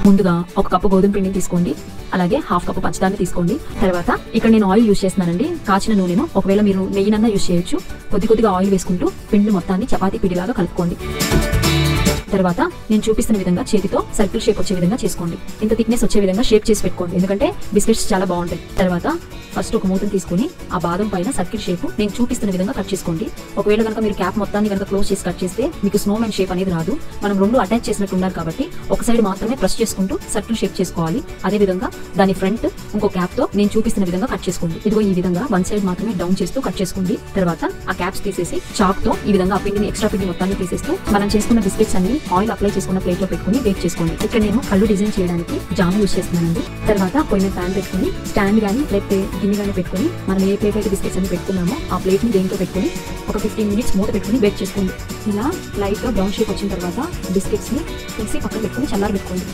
ముందుగా ఒక కప్పు గోధుమ పిండిని తీసుకోండి, అలాగే హాఫ్ కప్పు పంచదారని తీసుకోండి. తర్వాత ఇక్కడ నేను ఆయిల్ యూజ్ చేస్తున్నానండి, కాచిన నూనెను. ఒకవేళ మీరు నెయ్యినన్నా యూజ్ చేయొచ్చు. కొద్దిగా ఆయిల్ వేసుకుంటూ పిండి మొత్తాన్ని చపాతీ పిండిలాగా కలుపుకోండి. తర్వాత నేను చూపిస్తున్న విధంగా చేతితో సర్కిల్ షేప్ వచ్చే విధంగా చేసుకోండి. ఇంత థిక్నెస్ వచ్చే విధంగా షేప్ చేసి పెట్టుకోండి, ఎందుకంటే బిస్కెట్స్ చాలా బాగుంటాయి. తర్వాత ఫస్ట్ ఒక మూతను తీసుకుని ఆ బాదం పైన సర్కిల్ షేప్ నేను చూపిస్తున్న విధంగా కట్ చేసుకోండి. ఒకవేళ కనుక మీరు క్యాప్ మొత్తాన్ని కనుక క్లోజ్ చేసి కట్ చేస్తే మీకు స్నోమెన్ షేప్ అనేది రాదు. మనం రెండు అటాచ్ చేసినట్టు ఉన్నారు కాబట్టి ఒక సైడ్ మాత్రమే ప్రెస్ చేసుకుంటూ సర్కిల్ షేప్ చేసుకోవాలి. అదే విధంగా దాని ఫ్రంట్ ఇంకో క్యాప్ తో నేను చూపిస్తున్న విధంగా కట్ చేసుకోండి. ఇదిగో ఈ విధంగా వన్ సైడ్ మాత్రమే డౌన్ చేస్తూ కట్ చేసుకోండి. తర్వాత ఆ క్యాప్స్ తీసేసి చాక్ తో ఈ విధంగా ఆ పిండిని ఎక్స్ట్రా పిండి మొత్తాన్ని తీసేస్తూ మనం చేసుకున్న బిస్కెట్స్ అన్ని ఆయిల్ అప్లై చేసుకున్న ప్లేట్ లో పెట్టుకుని బేక్ చేసుకోండి. ఇక్కడ నేను కళ్ళు డిజైన్ చేయడానికి జామ్ యూజ్ చేస్తున్నానండి. తర్వాత పొయ్యి ప్యాన్ పెట్టుకుని స్టాండ్ గానీ లేకపోతే గిన్నె గానీ పెట్టుకుని మనం ఏ ప్లేట్ అయితే బిస్కెట్స్ అన్ని పెట్టుకున్నామో ఆ ప్లేట్ ని దేంతో పెట్టుకుని ఒక 15 మినిట్స్ మూత పెట్టుకుని బేక్ చేసుకోండి. ఇలా లైట్ గా బ్రౌన్ షేప్ వచ్చిన తర్వాత బిస్కెట్స్ ని తీసి పక్కన పెట్టుకుని చల్లారబెట్టుకోండి.